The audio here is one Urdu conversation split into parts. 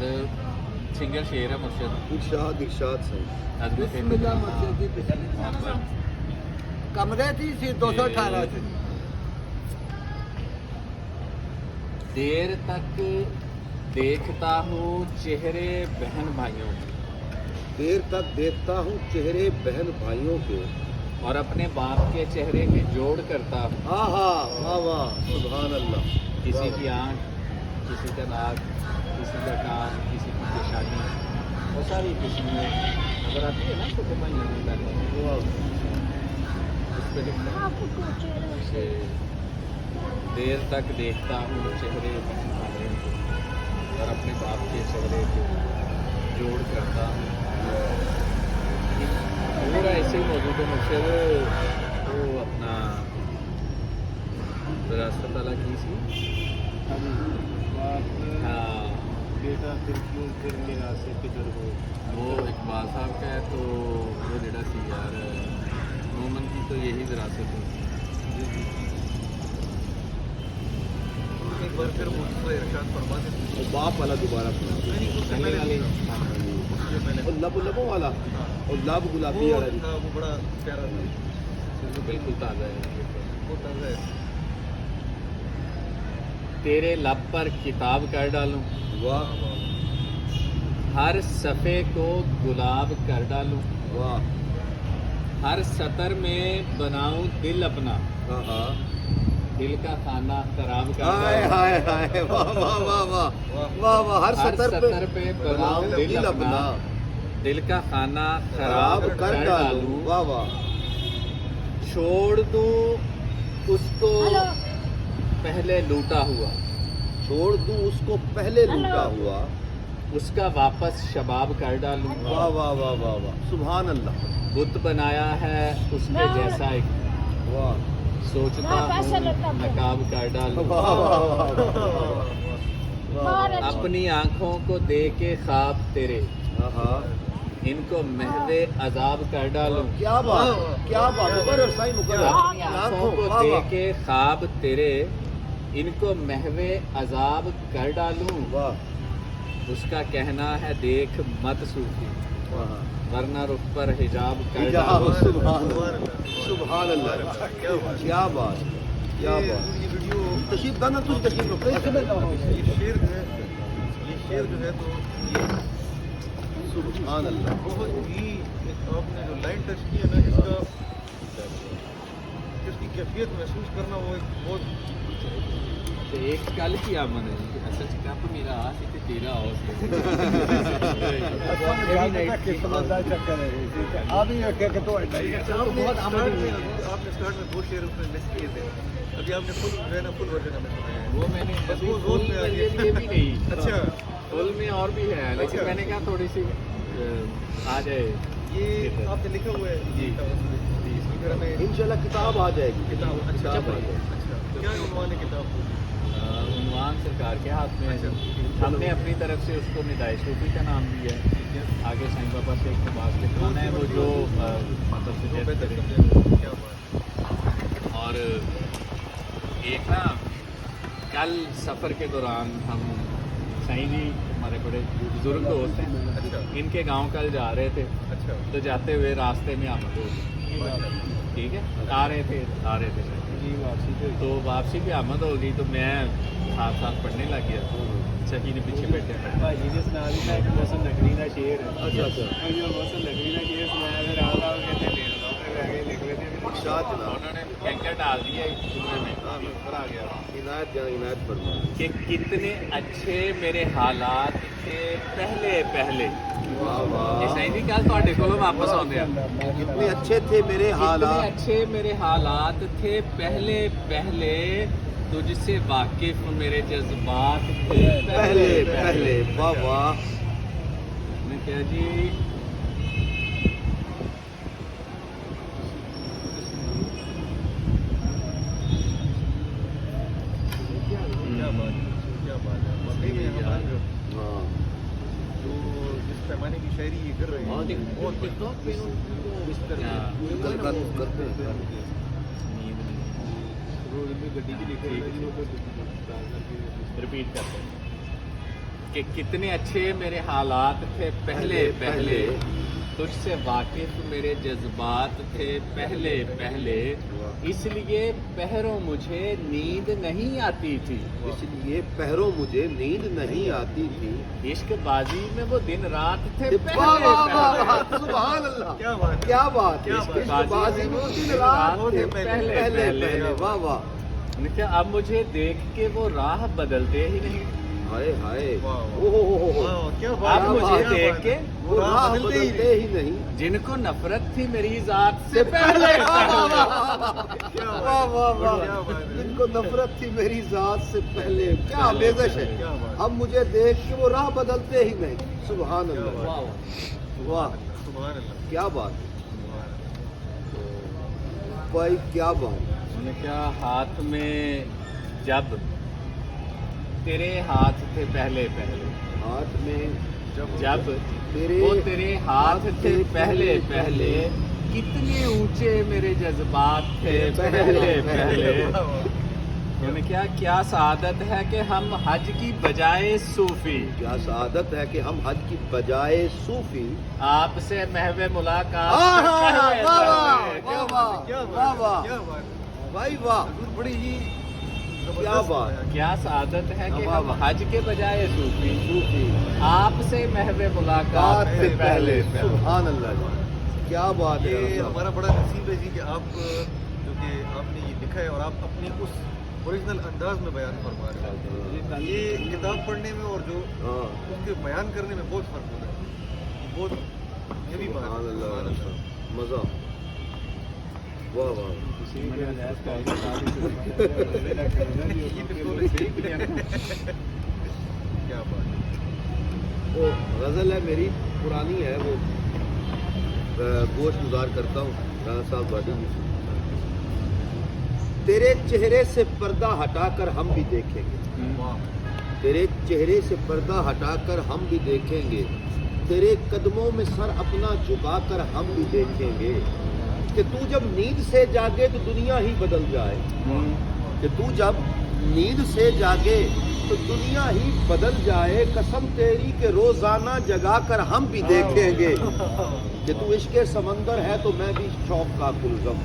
اور سنگل شعر ہے مرشد ارشاد صحیح بسم اللہ مرشد جی بسم اللہ کمرے تھی 218 سے دیر تک دیکھتا ہوں چہرے بہن بھائیوں کے دیر تک دیکھتا ہوں چہرے بہن بھائیوں کے اور اپنے باپ کے چہرے کے جوڑ کرتا ہوں ہاں واہ واہ سبحان اللہ کسی کی آنکھ کسی کا ناک کسی کا کان کسی کی پیشانی وہ ساری قسمیں اگر آتی ہے نا تو اس پہ لکھتا ہے دیر تک دیکھتا ہوں چہرے بہن بھائیوں کو اور اپنے باپ کے چہرے کو جوڑ کرتا ہوں پورا ایسے ہی موجود ہے مجھ سے وہ اپنا وراثت والا کی سی ہاں بیٹا پھر میرا سے کدھر ہو وہ اقبال صاحب کا ہے تو وہ جڑا سی یار مومن کی تو یہی وراثت ہے ایک بار پھر وہ ارشاد فرما دیں اور باپ والا دوبارہ اور لبوں والا اور لب گلابی والا بھی وہ بڑا پیارا تھا بالکل تازہ ہے وہ تازہ ہے تیرے لب پر کتاب کر ڈالوں واہ ہر صفحے کو گلاب کر ڈالوں واہ ہر سطر میں بناؤں دل اپنا ہاں ہاں دل کا کھانا خراب کر ہائے ڈالوں ہائے ہائے واہ واہ واہ واہ واہ واہ ہر ہر سطر سطر پہ بناؤں دل اپنا دل کا کھانا خراب کر ڈالوں واہ واہ چھوڑ دوں اس کو پہلے لوٹا ہوا چھوڑ دوں اس کو پہلے لوٹا ہوا اس کا واپس شباب کر ڈالوں واہ واہ واہ واہ واہ سبحان اللہ بت بنایا ہے اس کے جیسا ایک واہ سوچتا ہوں نقاب کر ڈالوں واہ واہ واہ اپنی آنکھوں کو دے کے خواب تیرے ہاں ہاں ان کو مہوے عذاب کر ڈالوں کیا بات کیا بات مقرر صحیح مقرر اپنی آنکھوں کو دے کے خواب تیرے ان کو مہوے عذاب کر ڈالوں واہ اس کا کہنا ہے دیکھ مت صوفی واہ ورنہ رخ پر حجاب کر کیا ڈالوں سبحان اللہ سبحان اللہ کیا بات کیا بات یہ ویڈیو تشریف دانا تجھ تشریف رکھو یہ شعر جو ہے تو یہ سبحان اللہ بہت ہی آپ نے جو لائن ٹچ کیا نا اس کی کیفیت محسوس کرنا وہ ایک بہت ایک کل کی آمد ہے اصل کپ میرا آ سی تیرا آپ نے اسٹارٹ میں 2 شعر اس میں مس کیے تھے ابھی آپ نے فل جو ہے نا فل ورژن ہمیں سنایا ہے وہ میں نے بس وہ زور پہ آ یہ گیا بھی نہیں اچھا فل میں اور بھی ہے لیکن میں نے کہا تھوڑی سی آ جائے یہ آپ نے لکھا ہوا ہے جی اس کی پھر ہمیں انشاءاللہ کتاب آ جائے گی کتاب اچھا کتاب آ جائے گی اچھا کیا عنوان ہے کتاب عنوان سرکار کے ہاتھ میں ہے ہم نے اپنی طرف سے اس کو ندائے صوفی کا نام دیا ہے آگے سائیں بابا سے اقتباس لکھوانا ہے وہ جو مطلب سجیسٹ کرے کیا بات اور ایک نا کل سفر کے دوران ہم سائیں جی ہمارے بڑے بزرگ دوست ہیں اچھا ان کے گاؤں کل جا رہے تھے اچھا تو جاتے ہوئے راستے میں آمد ہو گئی ٹھیک ہے آ رہے تھے جی واپسی پہ تو واپسی پہ آمد ہو گئی تو میں ساتھ ساتھ پڑھنے لگ گیا سچی نے پیچھے بیٹھے بھائی نے سنا دی تھا ایک موسم لکڑی کا شعر ہے اچھا اچھا جو موسم لکڑی کا شعر سنایا پھر آپ کہتے ہیں ڈیڑھ سو پہ آگے لکھ لیتے ہیں ارشاد جناب انہوں نے کینکر ڈال دیا اس جملے میں پر آ گیا عنایت جان عنایت فرما کہ کتنے اچھے میرے حالات تھے پہلے پہلے واہ یہ واہ سائیں جی کل تھوڑے کو واپس آتے ہیں کتنے اچھے تھے میرے کتنے حالات اچھے میرے حالات تھے پہلے پہلے تجھ سے واقف میرے جذبات تھے پہلے پہلے واہ واہ میں کیا جی کیا بات ہے واقعی میں ہمارے جو ہاں جس پیمانے کی شاعری یہ کر رہے ہیں بہت کرتے ہیں گڈی کی لکھ رپیٹ کرتے ہیں کہ کتنے اچھے میرے حالات تھے پہلے پہلے، تجھ سے واقف میرے جذبات تھے پہلے پہلے، اس لیے پہروں مجھے نیند نہیں آتی تھی، اس لیے پہروں مجھے نیند نہیں آتی تھی، عشق بازی میں وہ دن رات تھے واہ پہلے واہ واہ پہلے، واہ، سبحان اللہ، کیا بات ہے، کیا بات کیا ہے، بات اس بازی میں دن رات تھے پہلے پہلے پہلے، واہ واہ، نے کہا اب مجھے دیکھ کے وہ راہ بدلتے ہی نہیں، ہائے ہائے، واہ واہ۔ اوہ اوہ اوہ اوہ، واہ، کیا بات اب ہے، مجھے کیا دیکھ بات کے ہے۔ وہ راہ بدلتے ہی نہیں، جن کو نفرت تھی میری ذات سے پہلے واہ پہلے، واہ واہ کیا واہ، بات ہے۔ جن کو نفرت تھی میری ذات سے پہلے، کیا آمیزش ہے، کیا بات ہے۔ اب مجھے دیکھ کے وہ راہ بدلتے ہی نہیں، سبحان کیا اللہ، بات واہ، سبحان اللہ، کیا بات ہے سبحان اللہ۔ بھائی، کیا بات ہے، انہوں نے کیا ہاتھ میں جب تیرے ہاتھ تھے پہلے پہلے، ہاتھ میں جب تیرے وہ تیرے ہاتھ تھے پہلے پہلے، کتنے اونچے میرے جذبات تھے پہلے پہلے، انہوں نے کیا سعادت ہے کہ ہم حج کی بجائے صوفی، کیا سعادت ہے کہ ہم حج کی بجائے صوفی، آپ سے محو ملاقات واہ سے واہ پہلے واہ پہلے۔ واہ واہ کیا واہ بات واہ، ہے، کیا بات ہے۔ بھائی واہ، حضور بڑی ہی کیا بات ہے، کیا سعادت ہے کہ واہ ہم واہ۔ حج کے بجائے صوفی، صوفی آپ سے محو ملاقات بات سے سے پہلے پہلے۔ سبحان اللہ جی، کیا بات ہے، یہ ہمارا بڑا نصیب ہے جی کہ آپ جو کہ آپ نے یہ لکھا ہے اور آپ اپنے اس اوریجنل انداز میں بیان فرما رہے ہیں۔ یہ کتاب پڑھنے میں اور جو ہاں، اس کے بیان کرنے میں بہت فرق ہوتا ہے، بہت یہ بھی بات سبحان ہے، سبحان اللہ، اللہ۔ مزہ، واہ واہ، یہ بالکل کیا بات ہے۔ وہ غزل ہے میری پرانی ہے، وہ گوشت گزار کرتا ہوں رانا صاحب واڈی جی سے۔ تیرے چہرے سے پردہ ہٹا کر ہم بھی دیکھیں گے، واہ، تیرے چہرے سے پردہ ہٹا کر ہم بھی دیکھیں گے، تیرے قدموں میں سر اپنا جھکا کر ہم بھی دیکھیں گے، کہ تو جب نیند سے جاگے تو دنیا ہی بدل جائے، کہ تو جب نیند سے جاگے تو دنیا ہی بدل جائے، قسم تیری کہ روزانہ جگا کر ہم بھی دیکھیں گے، کہ تو عشق سمندر ہے تو میں بھی شوق کا کلزم،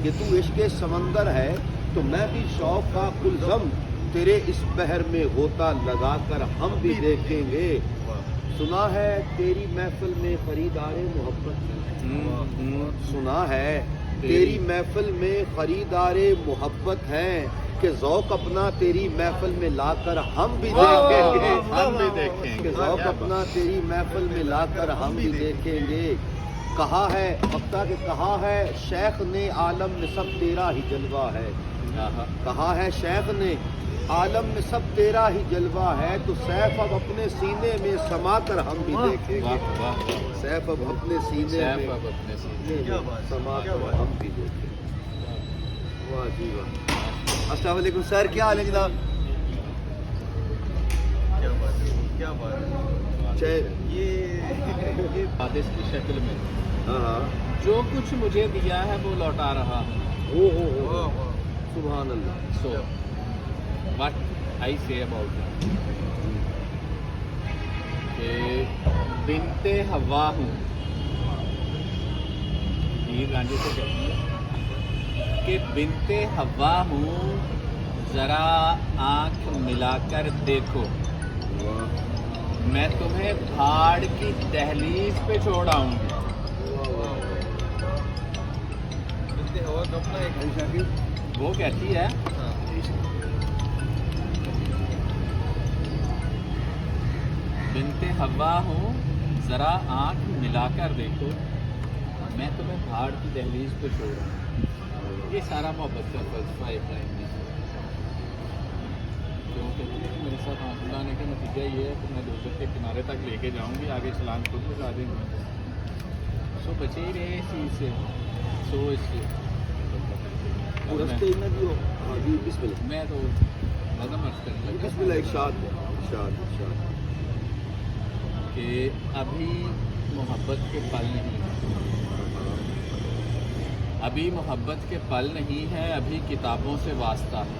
کہ تو عشق سمندر ہے تو میں بھی شوق کا کلزم، تیرے اس بحر میں غوطہ لگا کر ہم بھی دیکھیں گے، سنا ہے تیری محفل میں خریدار محبت، سنا ہے تیری محفل میں خریدار محبت ہیں، کہ ذوق اپنا تیری محفل میں لا کر ہم بھی دیکھیں گے، ہم بھی دیکھیں کہ گے، ذوق اپنا تیری محفل میں لا کر ہم بھی دیکھیں گے، کہا ہے وقتا کہ کہا ہے شیخ نے عالم میں سب تیرا ہی جلوہ ہے، کہا ہے شیخ نے عالم میں سب تیرا ہی جلوہ ہے، تو سیف اب اپنے سینے میں سما کر ہم بھی دیکھیں گے، واہ واہ واہ، سیف اب اپنے سینے سیف میں اب اپنے سینے کیا بات ہے، سما کیا کر بات ہے۔ ہم بھی دیکھیں گے، واہ جی واہ، السلام علیکم سر، کیا حال ہے جناب؟ کیا بات ہے، کیا بات ہے۔ چھ، یہ حادث کی شکل میں ہاں ہاں، جو کچھ مجھے دیا ہے وہ لوٹا رہا ہوں، او ہو واہ ہو، واہ، سبحان اللہ، سو وٹ آئی سے اباؤٹ کہ بنت حوا ہوں، ہیر رانجھے سے کہتی ہے کہ بنت حوا ہوں، ذرا آنکھ ملا کر دیکھو، واہ میں تمہیں پہاڑ کی دہلیز پہ چھوڑ آؤں گی، بنت ہوا کا اپنا ایک وہ کہتی ہے ہاں، بنت حوا ہوں، ذرا آنکھ ملا کر دیکھو، میں تمہیں پہاڑ کی دہلیز پہ چھوڑ رہا ہوں۔ یہ سارا محبت کا فلسفہ ابراہیم نے کیوں کہتی ہے کہ میرے ساتھ آنکھ ملانے کا نتیجہ یہ ہے کہ میں دوسرے کے کنارے تک لے کے جاؤں گی، آگے چھلانگ خود لگا دیں گے، سو بچے ہی رہے اس چیز سے، سو اس سے رستے میں بھی ہو، ہاں جی، بسم اللہ، میں تو نظم عرض کرنے لگا بسم اللہ، ارشاد ارشاد ارشاد، کہ ابھی محبت کے پل نہیں ہیں، ابھی محبت کے پل نہیں ہیں، ابھی کتابوں سے واسطہ ہے،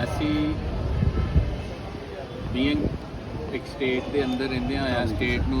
ਅਸੀਂ ਬੀਇੰਗ ਇੱਕ ਸਟੇਟ ਦੇ ਅੰਦਰ ਰਹਿੰਦੇ ਆ, ਸਟੇਟ ਨੂੰ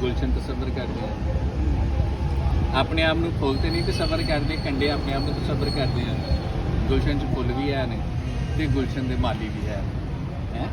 ਗੁਲਸ਼ਨ ਤਸੱਵਰ ਕਰਦੇ ਆ। ਆਪਣੇ ਆਪ ਨੂੰ ਫੁੱਲ ਤੇ ਨਹੀਂ ਤਸੱਵਰ ਕਰਦੇ, ਕੰਡੇ ਆਪਣੇ ਆਪ ਨੂੰ ਤਸੱਵਰ ਕਰਦੇ ਆ। ਗੁਲਸ਼ਨ 'ਚ ਫੁੱਲ ਵੀ ਹੈ ਨੇ ਤੇ ਗੁਲਸ਼ਨ ਦੇ ਮਾਲੀ ਵੀ ਹੈ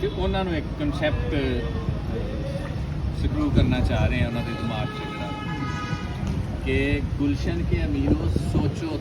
ਤੇ ਉਹਨਾਂ ਨੂੰ ਇੱਕ ਕਨਸੈਪਟ ਸਕਰੂ ਕਰਨਾ ਚਾਹ ਰਹੇ ਆ ਉਹਨਾਂ ਦੇ ਦਿਮਾਗ 'ਚ ਜਿਹੜਾ ਕਿ ਗੁਲਸ਼ਨ ਕੇ ਅਮੀਰੋ ਸੋਚੋ